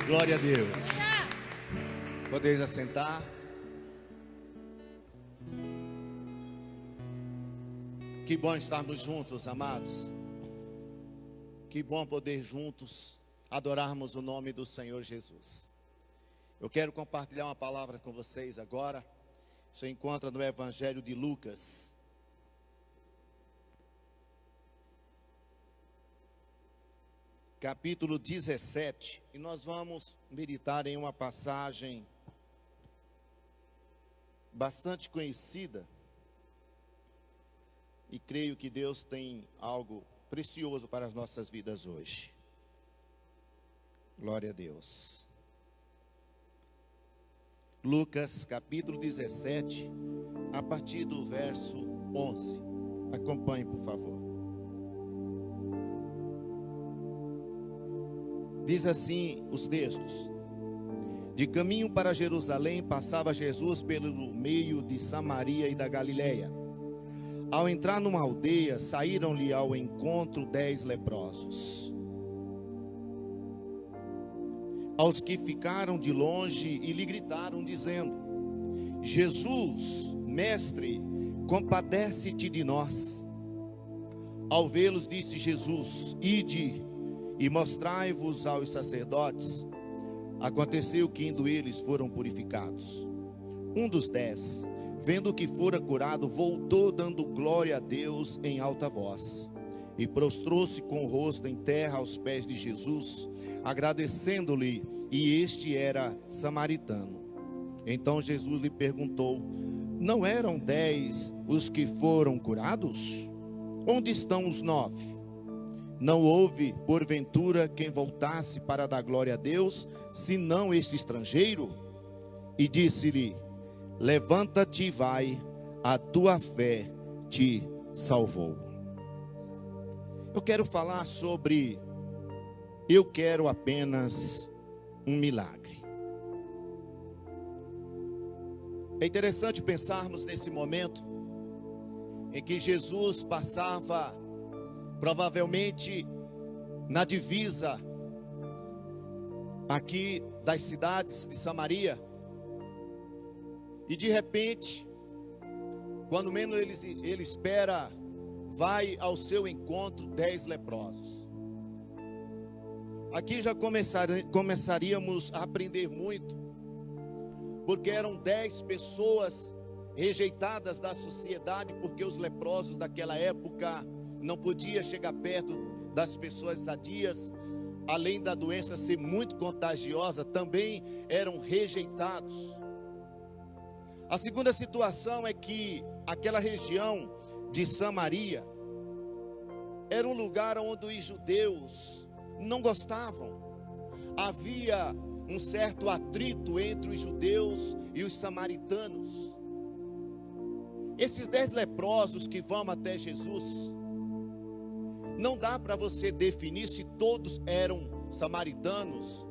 Glória a Deus. Podeis assentar. Que bom estarmos juntos, amados. Que bom poder juntos adorarmos o nome do Senhor Jesus. Eu quero compartilhar uma palavra com vocês agora. Se encontra no Evangelho de Lucas. Capítulo 17, e nós vamos meditar em uma passagem bastante conhecida, e creio que Deus tem algo precioso para as nossas vidas hoje. Glória a Deus. Lucas capítulo 17, a partir do verso 11. Acompanhe, por favor. Diz assim os textos: de caminho para Jerusalém, passava Jesus pelo meio de Samaria e da Galileia. Ao entrar numa aldeia, saíram-lhe ao encontro 10 leprosos. Aos que ficaram de longe e lhe gritaram, dizendo: Jesus, mestre, compadece-te de nós. Ao vê-los, disse Jesus: ide e mostrai-vos aos sacerdotes. Aconteceu que indo eles foram purificados. Um dos 10, vendo que fora curado, voltou dando glória a Deus em alta voz, e prostrou-se com o rosto em terra aos pés de Jesus, agradecendo-lhe, e este era samaritano. Então Jesus lhe perguntou: não eram 10 os que foram curados? Onde estão os 9? Não houve, porventura, quem voltasse para dar glória a Deus, senão este estrangeiro? E disse-lhe: levanta-te e vai, a tua fé te salvou. Eu quero falar sobre eu quero apenas um milagre. É interessante pensarmos nesse momento em que Jesus passava provavelmente na divisa aqui das cidades de Samaria, e de repente, quando menos ele espera, vai ao seu encontro 10 leprosos. Aqui já começaríamos a aprender muito, porque eram 10 pessoas rejeitadas da sociedade, porque os leprosos daquela época não podia chegar perto das pessoas sadias, além da doença ser muito contagiosa, também eram rejeitados. A segunda situação é que aquela região de Samaria era um lugar onde os judeus não gostavam. Havia um certo atrito entre os judeus e os samaritanos. Esses 10 leprosos que vão até Jesus, não dá para você definir se todos eram samaritanos,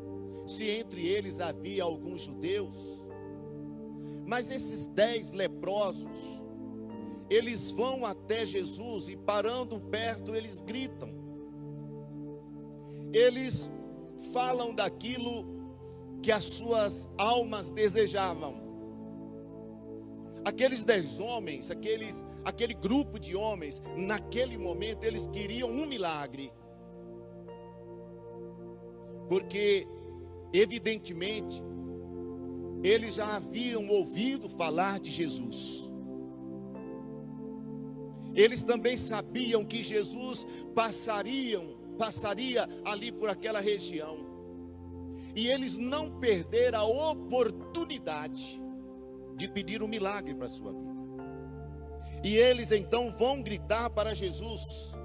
se entre eles havia alguns judeus. Mas esses 10 leprosos, eles vão até Jesus e parando perto, eles gritam. Eles falam daquilo que as suas almas desejavam. Aqueles 10 homens, aquele grupo de homens, naquele momento eles queriam um milagre. Porque, evidentemente, eles já haviam ouvido falar de Jesus. Eles também sabiam que Jesus passaria ali por aquela região. E eles não perderam a oportunidade de pedir um milagre para a sua vida. E eles então vão gritar para Jesus: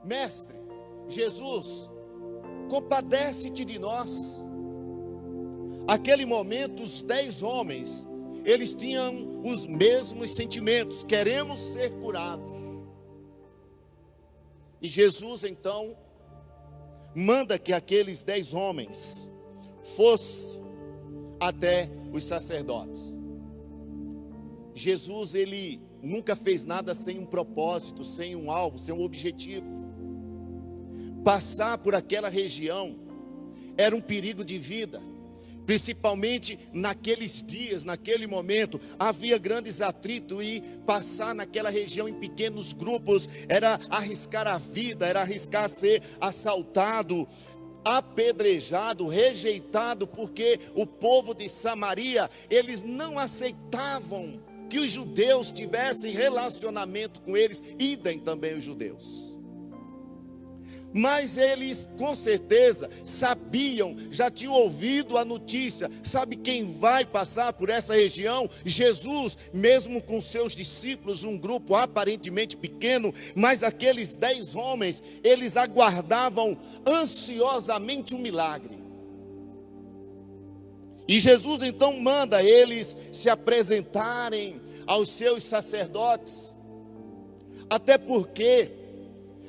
mestre, Jesus, compadece-te de nós. Aquele momento, os 10 homens, eles tinham os mesmos sentimentos: queremos ser curados. E Jesus então manda que aqueles 10 homens fossem até os sacerdotes. Jesus, ele nunca fez nada sem um propósito, sem um alvo, sem um objetivo. Passar por aquela região era um perigo de vida. Principalmente naqueles dias, naquele momento, havia grandes atritos e passar naquela região em pequenos grupos era arriscar a vida, era arriscar ser assaltado, apedrejado, rejeitado, porque o povo de Samaria, eles não aceitavam que os judeus tivessem relacionamento com eles, idem também os judeus. Mas eles com certeza sabiam, já tinham ouvido a notícia. Sabe quem vai passar por essa região? Jesus, mesmo com seus discípulos, um grupo aparentemente pequeno, mas aqueles 10 homens, eles aguardavam ansiosamente um milagre. E Jesus então manda eles se apresentarem aos seus sacerdotes, até porque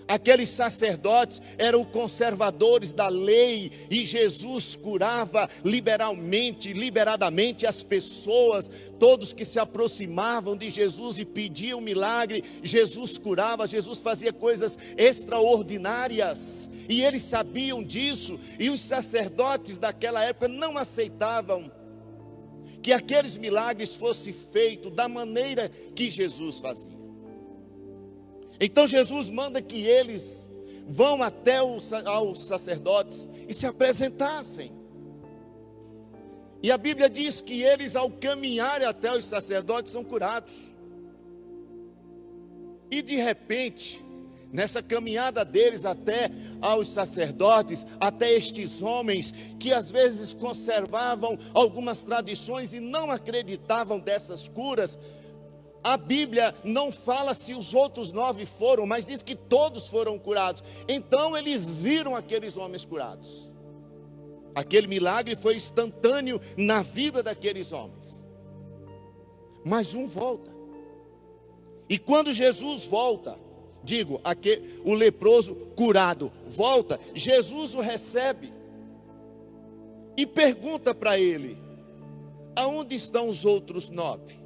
aqueles sacerdotes eram conservadores da lei, e Jesus curava liberadamente as pessoas. Todos que se aproximavam de Jesus e pediam milagre, Jesus curava, Jesus fazia coisas extraordinárias, e eles sabiam disso, e os sacerdotes daquela época não aceitavam que aqueles milagres fossem feitos da maneira que Jesus fazia. Então Jesus manda que eles vão até aos sacerdotes e se apresentassem. E a Bíblia diz que eles, ao caminharem até os sacerdotes, são curados. E de repente, nessa caminhada deles até aos sacerdotes, até estes homens que às vezes conservavam algumas tradições e não acreditavam dessas curas, a Bíblia não fala se os outros 9 foram, mas diz que todos foram curados. Então eles viram aqueles homens curados. Aquele milagre foi instantâneo na vida daqueles homens. Mas um volta. E quando Jesus volta, o leproso curado volta, Jesus o recebe e pergunta para ele: aonde estão os outros 9?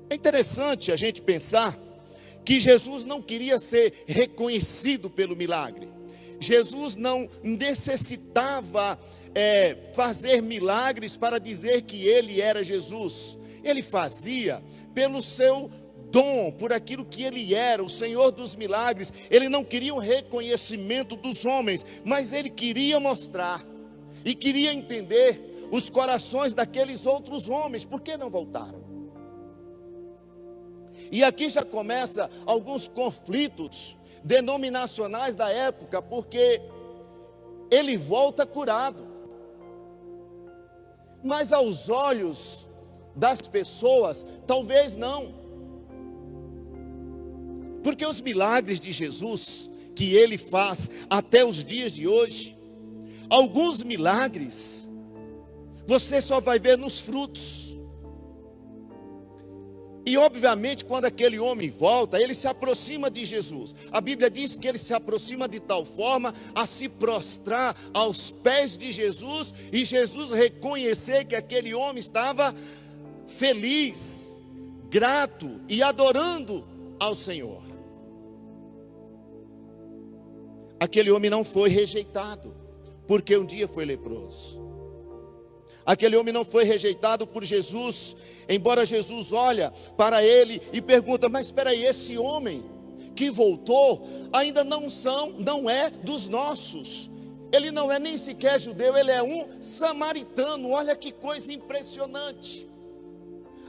É interessante a gente pensar que Jesus não queria ser reconhecido pelo milagre. Jesus não necessitava fazer milagres para dizer que ele era Jesus. Ele fazia pelo seu dom, por aquilo que ele era, o Senhor dos milagres. Ele não queria o reconhecimento dos homens, mas ele queria mostrar e queria entender os corações daqueles outros homens. Por que não voltaram? E aqui já começa alguns conflitos denominacionais da época, porque ele volta curado, mas aos olhos das pessoas, talvez não, porque os milagres de Jesus que ele faz até os dias de hoje, alguns milagres você só vai ver nos frutos. E obviamente quando aquele homem volta, ele se aproxima de Jesus. A Bíblia diz que ele se aproxima de tal forma a se prostrar aos pés de Jesus, e Jesus reconhecer que aquele homem estava feliz, grato e adorando ao Senhor. Aquele homem não foi rejeitado porque um dia foi leproso. Aquele homem não foi rejeitado por Jesus, embora Jesus olha para ele e pergunta: mas espera aí, esse homem que voltou ainda não é dos nossos. Ele não é nem sequer judeu, ele é um samaritano. Olha que coisa impressionante.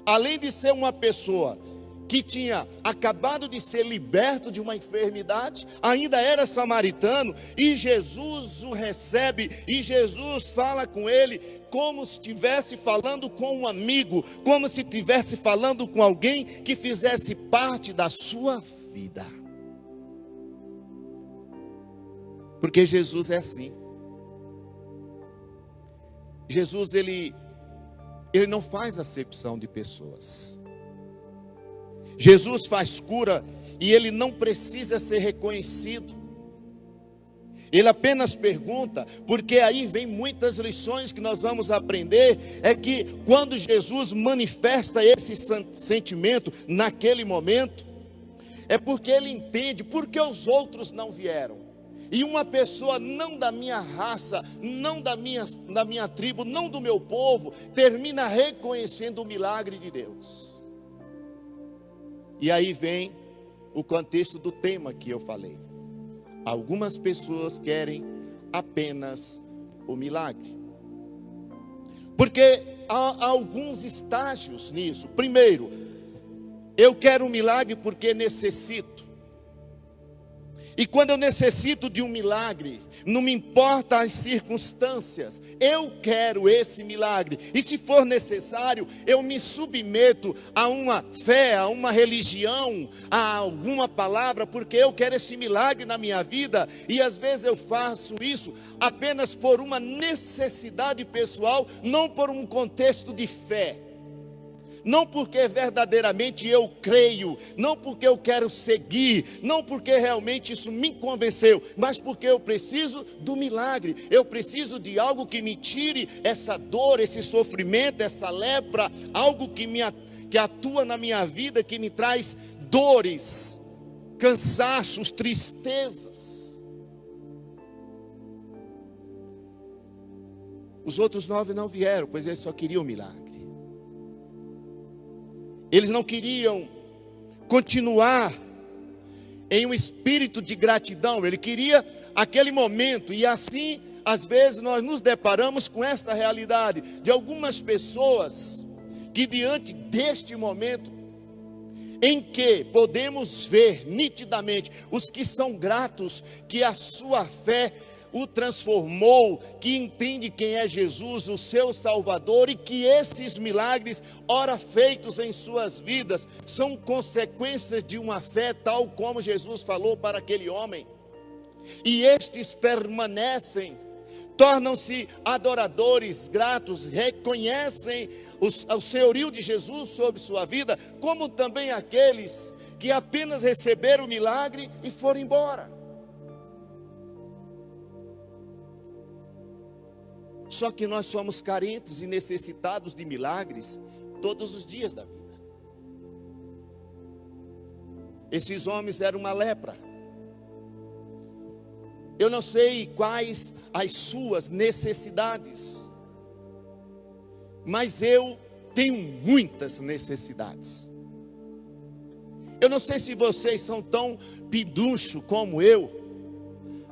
Além de ser uma pessoa que tinha acabado de ser liberto de uma enfermidade, ainda era samaritano, e Jesus o recebe, e Jesus fala com ele como se estivesse falando com um amigo, como se estivesse falando com alguém que fizesse parte da sua vida. Porque Jesus é assim. Jesus, ele não faz acepção de pessoas. Jesus faz cura e ele não precisa ser reconhecido. Ele apenas pergunta, porque aí vem muitas lições que nós vamos aprender. É que quando Jesus manifesta esse sentimento naquele momento, é porque ele entende por que os outros não vieram. e uma pessoa não da minha raça, não da minha tribo, não do meu povo, termina reconhecendo o milagre de Deus. E aí vem o contexto do tema que eu falei. Algumas pessoas querem apenas o milagre. Porque há alguns estágios nisso. Primeiro, eu quero um milagre porque necessito. E quando eu necessito de um milagre, não me importa as circunstâncias, eu quero esse milagre. E se for necessário, eu me submeto a uma fé, a uma religião, a alguma palavra, porque eu quero esse milagre na minha vida. E às vezes eu faço isso apenas por uma necessidade pessoal, não por um contexto de fé. Não porque verdadeiramente eu creio, não porque eu quero seguir, não porque realmente isso me convenceu, mas porque eu preciso do milagre, eu preciso de algo que me tire essa dor, esse sofrimento, essa lepra, algo que atua na minha vida, que me traz dores, cansaços, tristezas. Os outros 9 não vieram, pois eles só queriam o milagre. Eles não queriam continuar em um espírito de gratidão. Ele queria aquele momento. E assim, às vezes, nós nos deparamos com esta realidade de algumas pessoas que diante deste momento, em que podemos ver nitidamente os que são gratos, que a sua fé o transformou, que entende quem é Jesus, o seu Salvador, e que esses milagres, ora feitos em suas vidas, são consequências de uma fé tal como Jesus falou para aquele homem. E estes permanecem, tornam-se adoradores, gratos, reconhecem o senhorio de Jesus sobre sua vida, como também aqueles que apenas receberam o milagre e foram embora. Só que nós somos carentes e necessitados de milagres todos os dias da vida. Esses homens eram uma lepra. Eu não sei quais as suas necessidades, mas eu tenho muitas necessidades. Eu não sei se vocês são tão piduncho como eu,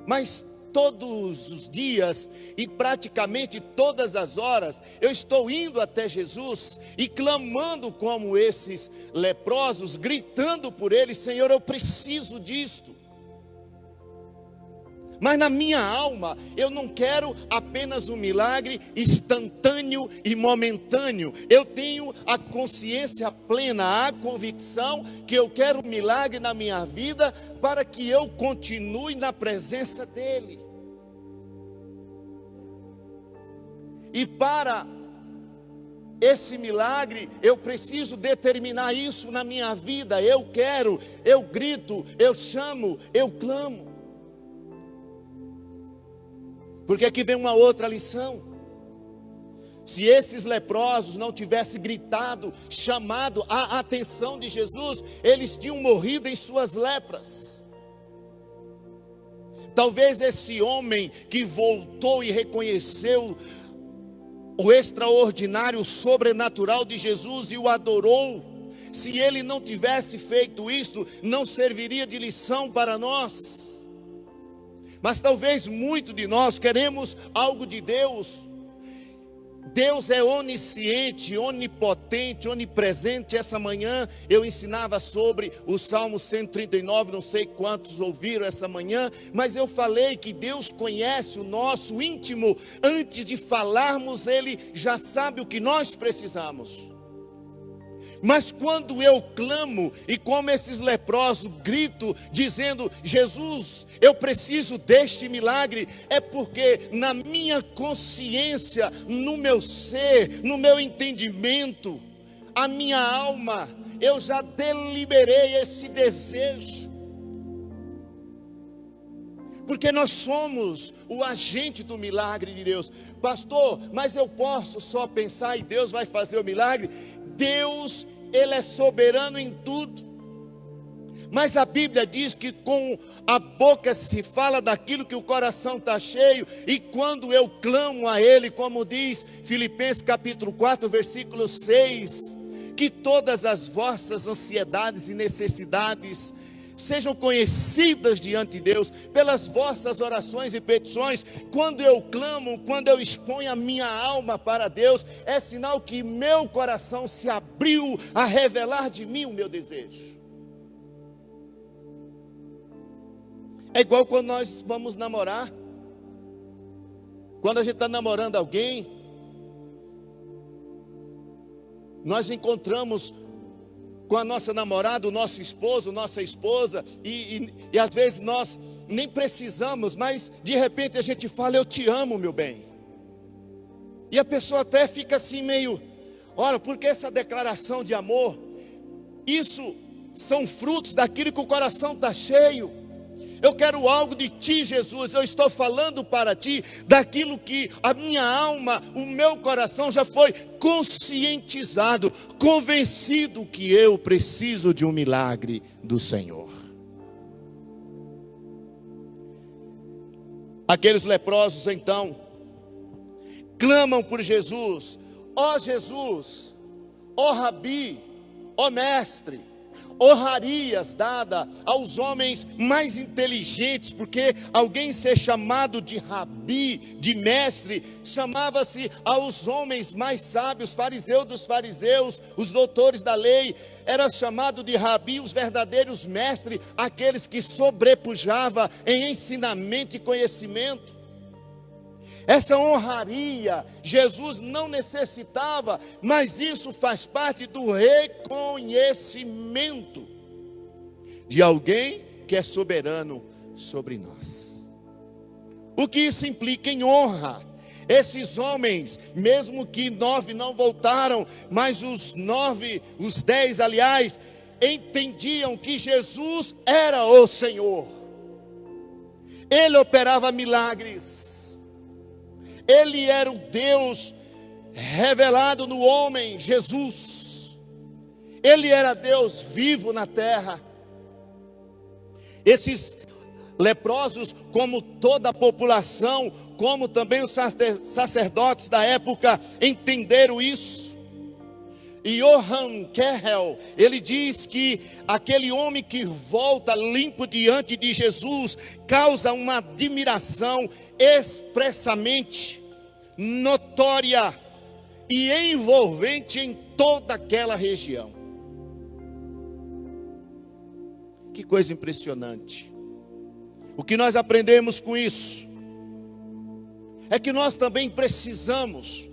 mas todos os dias e praticamente todas as horas, eu estou indo até Jesus e clamando como esses leprosos, gritando por eles: Senhor, eu preciso disto. Mas na minha alma, eu não quero apenas um milagre instantâneo e momentâneo. Eu tenho a consciência plena, a convicção que eu quero um milagre na minha vida para que eu continue na presença dEle. E para esse milagre, eu preciso determinar isso na minha vida. Eu quero, eu grito, eu chamo, eu clamo. Porque aqui vem uma outra lição. Se esses leprosos não tivessem gritado, chamado a atenção de Jesus, eles tinham morrido em suas lepras. Talvez esse homem que voltou e reconheceu o extraordinário, o sobrenatural de Jesus e o adorou, se ele não tivesse feito isto, não serviria de lição para nós. Mas talvez muito de nós queremos algo de Deus. Deus é onisciente, onipotente, onipresente. Essa manhã eu ensinava sobre o Salmo 139, não sei quantos ouviram essa manhã, mas eu falei que Deus conhece o nosso íntimo. Antes de falarmos, Ele já sabe o que nós precisamos. Mas quando eu clamo, e como esses leprosos grito, dizendo: Jesus, eu preciso deste milagre, é porque na minha consciência, no meu ser, no meu entendimento, a minha alma, eu já deliberei esse desejo. Porque nós somos o agente do milagre de Deus. Pastor, mas eu posso só pensar e Deus vai fazer o milagre? Deus, Ele é soberano em tudo. Mas a Bíblia diz que com a boca se fala daquilo que o coração está cheio. E quando eu clamo a Ele, como diz Filipenses capítulo 4, versículo 6, que todas as vossas ansiedades e necessidades sejam conhecidas diante de Deus, pelas vossas orações e petições. Quando eu clamo, quando eu exponho a minha alma para Deus, é sinal que meu coração se abriu a revelar de mim o meu desejo. É igual quando nós vamos namorar. Quando a gente está namorando alguém, nós encontramos com a nossa namorada, o nosso esposo, nossa esposa, e às vezes nós nem precisamos, mas de repente a gente fala: eu te amo, meu bem. E a pessoa até fica assim meio, ora, porque essa declaração de amor? Isso são frutos daquilo que o coração está cheio. Eu quero algo de ti, Jesus. Eu estou falando para ti daquilo que a minha alma, o meu coração já foi conscientizado, convencido que eu preciso de um milagre do Senhor. Aqueles leprosos então clamam por Jesus: ó Jesus, ó Rabi, ó Mestre. Honrarias dada aos homens mais inteligentes, porque alguém ser chamado de rabi, de mestre, chamava-se aos homens mais sábios, fariseus dos fariseus, os doutores da lei. Era chamado de rabi os verdadeiros mestres, aqueles que sobrepujavam em ensinamento e conhecimento. Essa honraria Jesus não necessitava, mas isso faz parte do reconhecimento de alguém que é soberano sobre nós. O que isso implica em honra? Esses homens, mesmo que 9 não voltaram, mas os 10 aliás, entendiam que Jesus era o Senhor. Ele operava milagres. Ele era o Deus revelado no homem, Jesus. Ele era Deus vivo na terra. Esses leprosos, como toda a população, como também os sacerdotes da época, entenderam isso. E Johann Kerrel, ele diz que aquele homem que volta limpo diante de Jesus causa uma admiração expressamente notória e envolvente em toda aquela região. Que coisa impressionante. O que nós aprendemos com isso é que nós também precisamos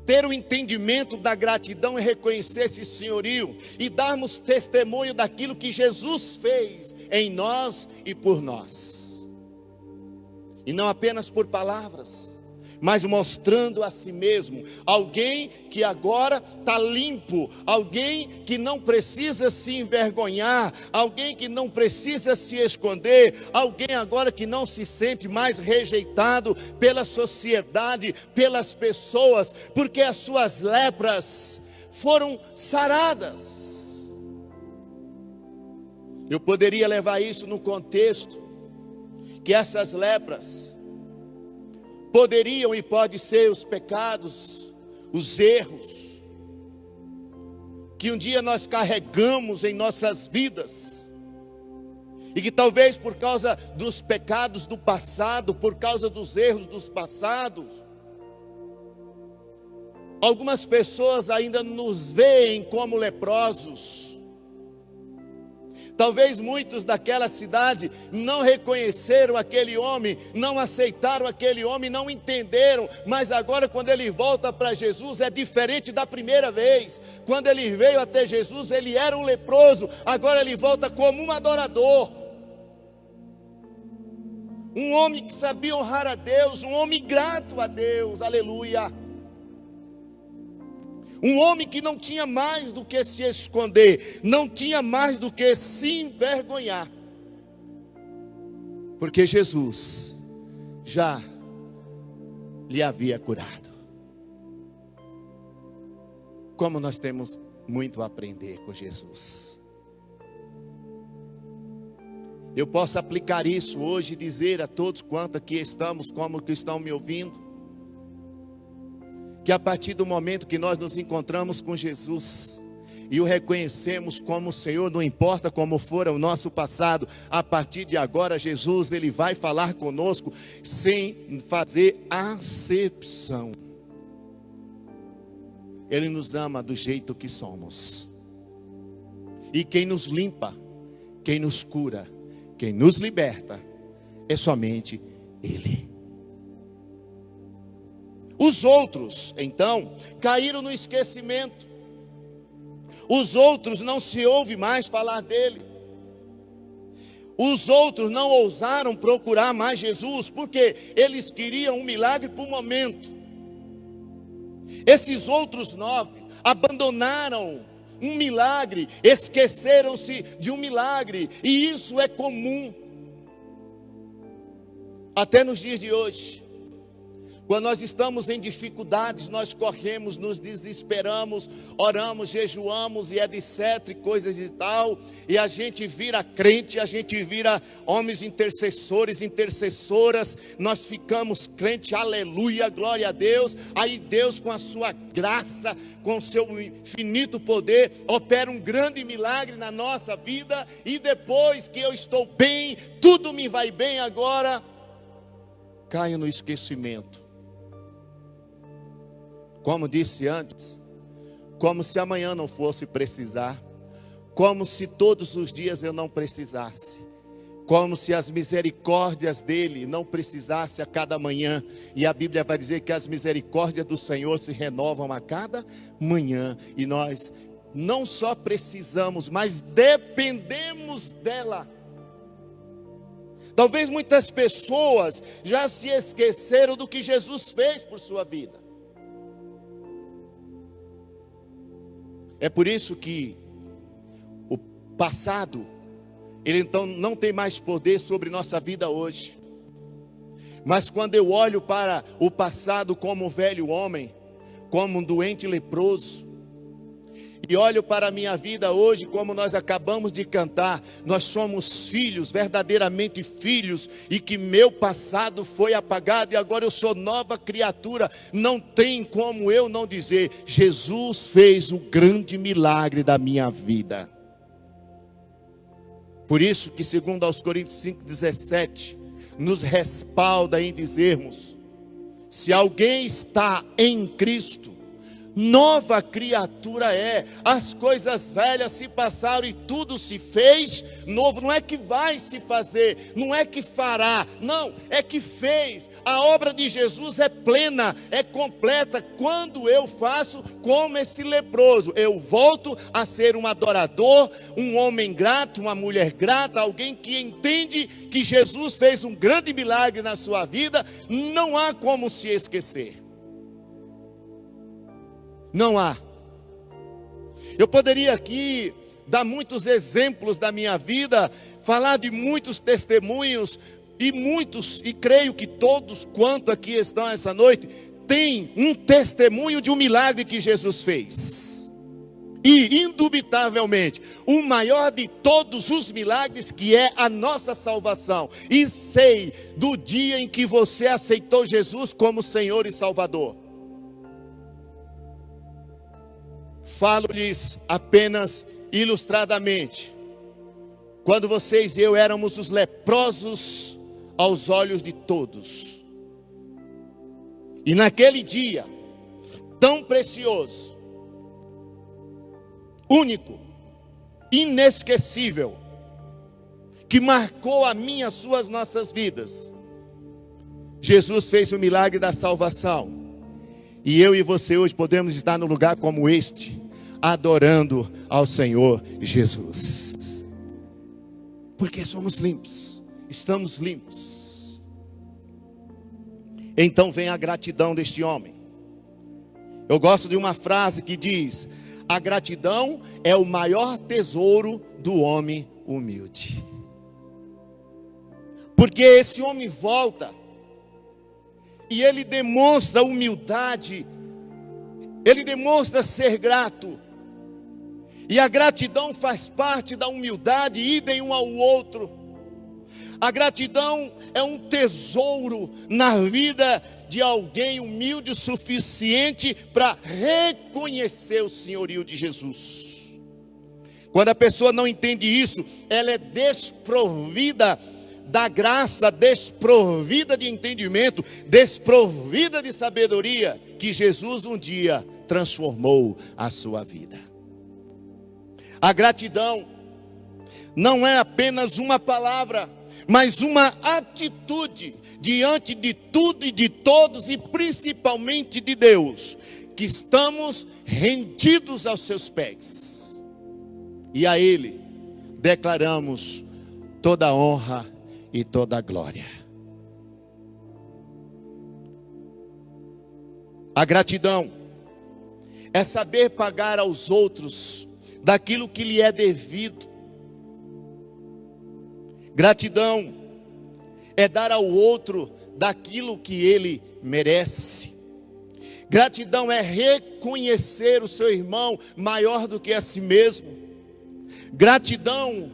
ter o entendimento da gratidão e reconhecer esse senhorio e darmos testemunho daquilo que Jesus fez em nós e por nós. E não apenas por palavras, mas mostrando a si mesmo. Alguém que agora está limpo, alguém que não precisa se envergonhar, alguém que não precisa se esconder, alguém agora que não se sente mais rejeitado pela sociedade, pelas pessoas, porque as suas lepras foram saradas. Eu poderia levar isso no contexto que essas lepras poderiam e pode ser os pecados, os erros que um dia nós carregamos em nossas vidas, e que talvez por causa dos pecados do passado, por causa dos erros dos passados, algumas pessoas ainda nos veem como leprosos. Talvez muitos daquela cidade não reconheceram aquele homem, não aceitaram aquele homem, não entenderam. Mas agora, quando ele volta para Jesus, é diferente da primeira vez. Quando ele veio até Jesus, ele era um leproso. Agora ele volta como um adorador, um homem que sabia honrar a Deus, um homem grato a Deus. Aleluia. Um homem que não tinha mais do que se esconder, não tinha mais do que se envergonhar, porque Jesus já lhe havia curado. Como nós temos muito a aprender com Jesus. eu posso aplicar isso hoje e dizer a todos quanto aqui estamos, como que estão me ouvindo, que a partir do momento que nós nos encontramos com Jesus e o reconhecemos como Senhor, não importa como for o nosso passado, a partir de agora Jesus, Ele vai falar conosco sem fazer acepção. Ele nos ama do jeito que somos. E quem nos limpa, quem nos cura, quem nos liberta, é somente Ele. Os outros, então, caíram no esquecimento. Os outros não se ouve mais falar dele. Os outros não ousaram procurar mais Jesus, porque eles queriam um milagre para o momento. Esses outros 9 abandonaram um milagre, esqueceram-se de um milagre, e isso é comum até nos dias de hoje. Quando nós estamos em dificuldades, nós corremos, nos desesperamos, oramos, jejuamos e etc, e coisas e tal, e a gente vira crente, a gente vira homens intercessores, intercessoras, nós ficamos crente, aleluia, glória a Deus. Aí Deus, com a sua graça, com o seu infinito poder, opera um grande milagre na nossa vida, e depois que eu estou bem, tudo me vai bem agora, caio no esquecimento. Como disse antes, como se amanhã não fosse precisar, como se todos os dias eu não precisasse, como se as misericórdias dele não precisasse a cada manhã. E a Bíblia vai dizer que as misericórdias do Senhor se renovam a cada manhã, e nós não só precisamos, mas dependemos dela. Talvez muitas pessoas já se esqueceram do que Jesus fez por sua vida. É por isso que o passado, ele então não tem mais poder sobre nossa vida hoje. Mas quando eu olho para o passado como um velho homem, como um doente leproso, e olho para a minha vida hoje, como nós acabamos de cantar, nós somos filhos, verdadeiramente filhos, e que meu passado foi apagado e agora eu sou nova criatura. Não tem como eu não dizer: Jesus fez o grande milagre da minha vida. Por isso que, segundo aos Coríntios 5,17, nos respalda em dizermos: se alguém está em Cristo, nova criatura é, as coisas velhas se passaram e tudo se fez novo. Não é que vai se fazer, não é que fará, não, é que fez. A obra de Jesus é plena, é completa. Quando eu faço como esse leproso, eu volto a ser um adorador, um homem grato, uma mulher grata, alguém que entende que Jesus fez um grande milagre na sua vida. Não há como se esquecer. Não há. Eu poderia aqui dar muitos exemplos da minha vida, falar de muitos testemunhos, e creio que todos quanto aqui estão essa noite, têm um testemunho de um milagre que Jesus fez. E, indubitavelmente, o maior de todos os milagres, que é a nossa salvação. E sei do dia em que você aceitou Jesus como Senhor e Salvador. Falo-lhes apenas ilustradamente. Quando vocês e eu éramos os leprosos aos olhos de todos. E naquele dia tão precioso, único, inesquecível, que marcou a minha, as suas, nossas vidas, Jesus fez o milagre da salvação. E eu e você hoje podemos estar num lugar como este, adorando ao Senhor Jesus. Porque somos limpos, estamos limpos. Então vem a gratidão deste homem. Eu gosto de uma frase que diz: a gratidão é o maior tesouro do homem humilde. Porque esse homem volta e ele demonstra humildade, ele demonstra ser grato. E a gratidão faz parte da humildade, idem um ao outro. A gratidão é um tesouro na vida de alguém humilde o suficiente para reconhecer o senhorio de Jesus. Quando a pessoa não entende isso, ela é desprovida da graça, desprovida de entendimento, desprovida de sabedoria que Jesus um dia transformou a sua vida. A gratidão não é apenas uma palavra, mas uma atitude diante de tudo e de todos, e principalmente de Deus, que estamos rendidos aos seus pés, e a Ele declaramos toda a honra e toda a glória. A gratidão é saber pagar aos outros daquilo que lhe é devido. Gratidão é dar ao outro daquilo que ele merece. Gratidão é reconhecer o seu irmão maior do que a si mesmo. Gratidão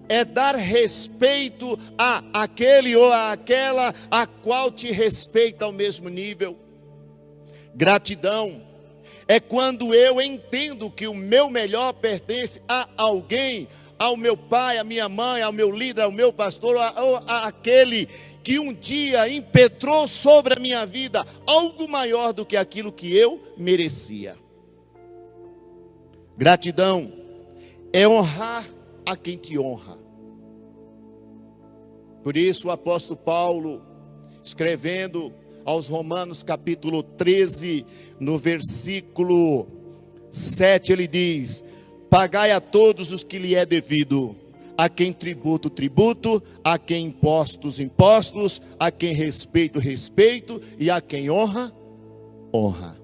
é dar respeito a aquele ou a aquela a qual te respeita ao mesmo nível. Gratidão é quando eu entendo que o meu melhor pertence a alguém, ao meu pai, à minha mãe, ao meu líder, ao meu pastor, a aquele que um dia impetrou sobre a minha vida algo maior do que aquilo que eu merecia. Gratidão é honrar a quem te honra. Por isso o apóstolo Paulo, escrevendo aos Romanos capítulo 13, no versículo 7, ele diz: pagai a todos os que lhe é devido, a quem tributo, tributo, a quem impostos, impostos, a quem respeito, respeito, e a quem honra, honra.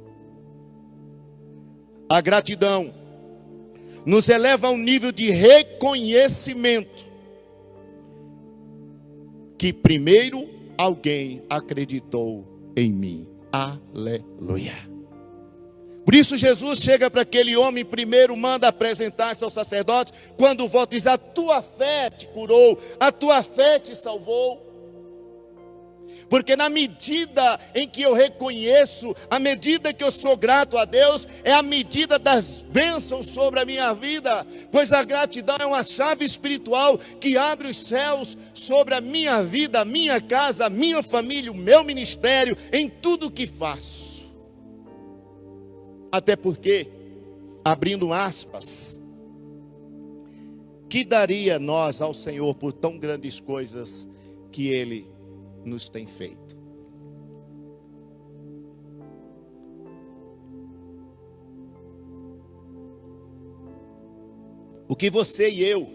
A gratidão nos eleva a um nível de reconhecimento que primeiro alguém acreditou em mim. Aleluia. Por isso Jesus chega para aquele homem, primeiro manda apresentar-se aos sacerdotes, quando volta diz: a tua fé te curou, a tua fé te salvou. Porque na medida em que eu reconheço, a medida que eu sou grato a Deus, é a medida das bênçãos sobre a minha vida. Pois a gratidão é uma chave espiritual que abre os céus sobre a minha vida, a minha casa, a minha família, o meu ministério, em tudo que faço. Até porque, abrindo aspas, que daria nós ao Senhor por tão grandes coisas que Ele nos tem feito? O que você e eu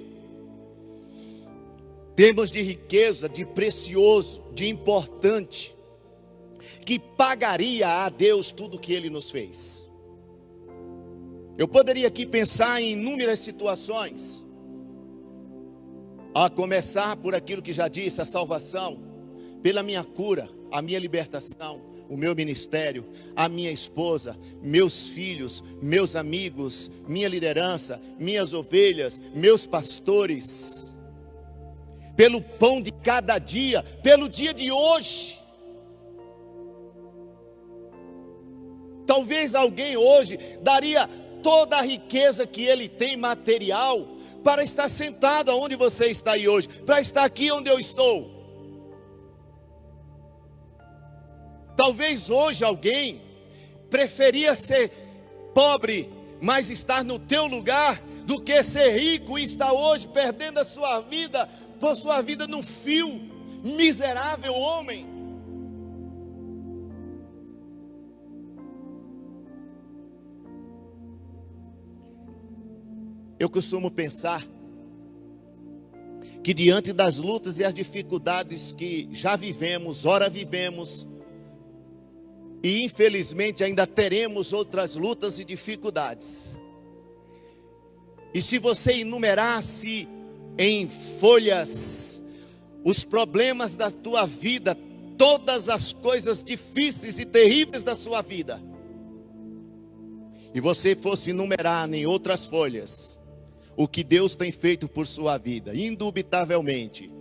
temos de riqueza, de precioso, de importante, que pagaria a Deus tudo que Ele nos fez? Eu poderia aqui pensar em inúmeras situações, a começar por aquilo que já disse, a salvação, pela minha cura, a minha libertação, o meu ministério, a minha esposa, meus filhos, meus amigos, minha liderança, minhas ovelhas, meus pastores, pelo pão de cada dia, pelo dia de hoje. Talvez alguém hoje daria toda a riqueza que ele tem material para estar sentado onde você está aí hoje, para estar aqui onde eu estou. Talvez hoje alguém preferia ser pobre, mas estar no teu lugar, do que ser rico e estar hoje perdendo a sua vida, por sua vida no fio. Miserável homem. Eu costumo pensar que diante das lutas e as dificuldades que já vivemos, ora vivemos, e infelizmente ainda teremos outras lutas e dificuldades. E se você enumerasse em folhas os problemas da tua vida, todas as coisas difíceis e terríveis da sua vida, e você fosse enumerar em outras folhas o que Deus tem feito por sua vida, indubitavelmente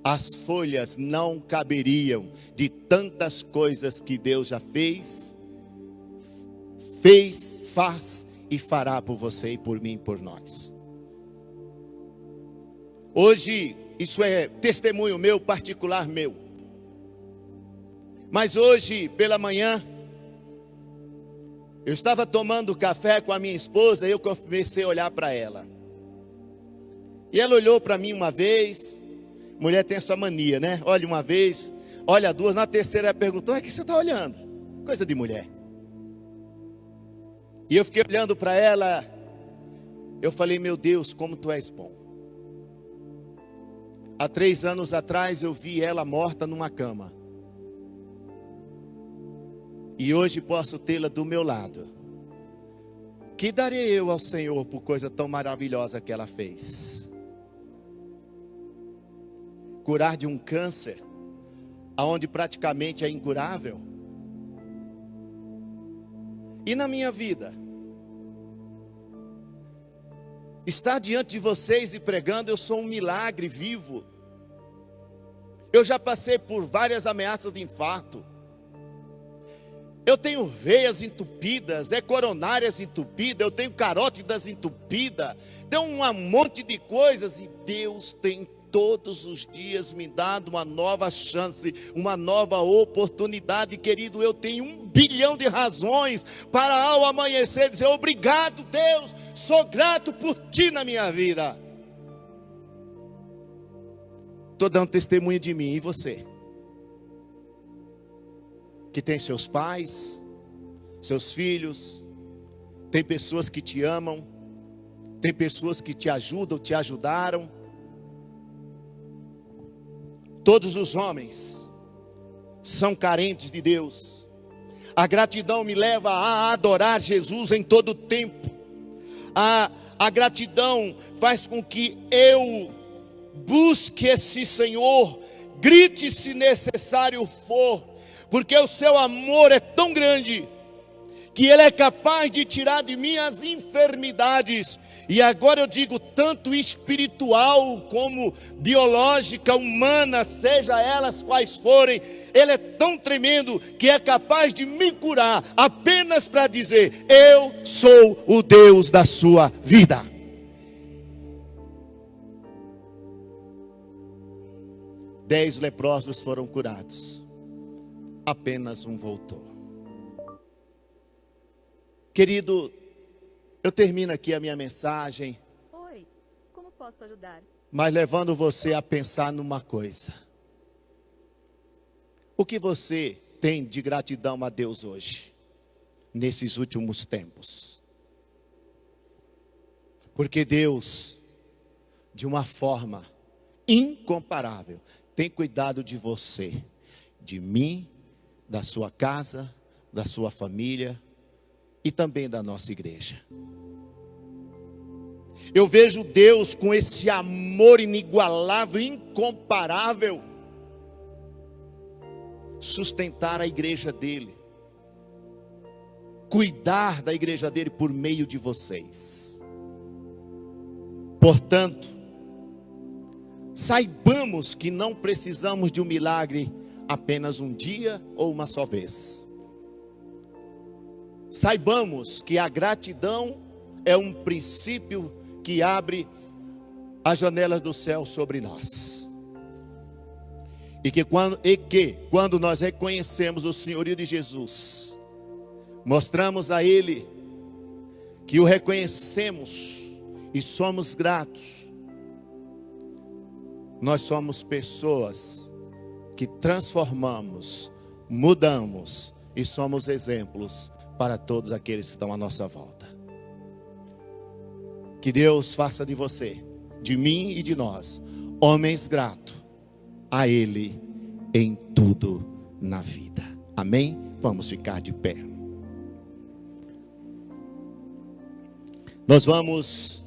as folhas não caberiam de tantas coisas que Deus já fez, faz e fará por você e por mim e por nós. Hoje, isso é testemunho meu, particular meu. Mas hoje, pela manhã, eu estava tomando café com a minha esposa e eu comecei a olhar para ela. E ela olhou para mim uma vez. Mulher tem essa mania, né? Olha uma vez, olha duas, na terceira ela perguntou: o que você está olhando? Coisa de mulher. E eu fiquei olhando para ela. Eu falei: meu Deus, como tu és bom. Há 3 anos atrás eu vi ela morta numa cama. E hoje posso tê-la do meu lado. Que darei eu ao Senhor por coisa tão maravilhosa que ela fez? Curar de um câncer, aonde praticamente é incurável. E na minha vida, estar diante de vocês e pregando, eu sou um milagre vivo. Eu já passei por várias ameaças de infarto. Eu tenho veias entupidas, coronárias entupidas, eu tenho carótidas entupidas, tem um monte de coisas, e Deus tem todos os dias me dado uma nova chance, uma nova oportunidade. Querido, eu tenho 1 bilhão de razões para ao amanhecer dizer: obrigado, Deus, sou grato por ti na minha vida. Estou dando testemunho de mim. E você? Que tem seus pais, seus filhos, tem pessoas que te amam, tem pessoas que te ajudam, te ajudaram. Todos os homens são carentes de Deus. A gratidão me leva a adorar Jesus em todo o tempo. A gratidão faz com que eu busque esse Senhor, grite se necessário for, porque o seu amor é tão grande que Ele é capaz de tirar de mim as enfermidades. E agora eu digo, tanto espiritual como biológica, humana, seja elas quais forem, Ele é tão tremendo que é capaz de me curar apenas para dizer: eu sou o Deus da sua vida. Dez leprosos foram curados, apenas um voltou. Querido, eu termino aqui a minha mensagem. Oi, como posso ajudar? Mas levando você a pensar numa coisa. O que você tem de gratidão a Deus hoje, nesses últimos tempos? Porque Deus, de uma forma incomparável, tem cuidado de você, de mim, da sua casa, da sua família e também da nossa igreja. Eu vejo Deus com esse amor inigualável, incomparável, sustentar a igreja dele, cuidar da igreja dele por meio de vocês. Portanto, saibamos que não precisamos de um milagre apenas um dia ou uma só vez. Saibamos que a gratidão é um princípio que abre as janelas do céu sobre nós. E que quando nós reconhecemos o senhorio de Jesus, mostramos a Ele que o reconhecemos e somos gratos, nós somos pessoas que transformamos, mudamos e somos exemplos para todos aqueles que estão à nossa volta. Que Deus faça de você, de mim e de nós, homens gratos a Ele em tudo na vida. Amém? Vamos ficar de pé. Nós vamos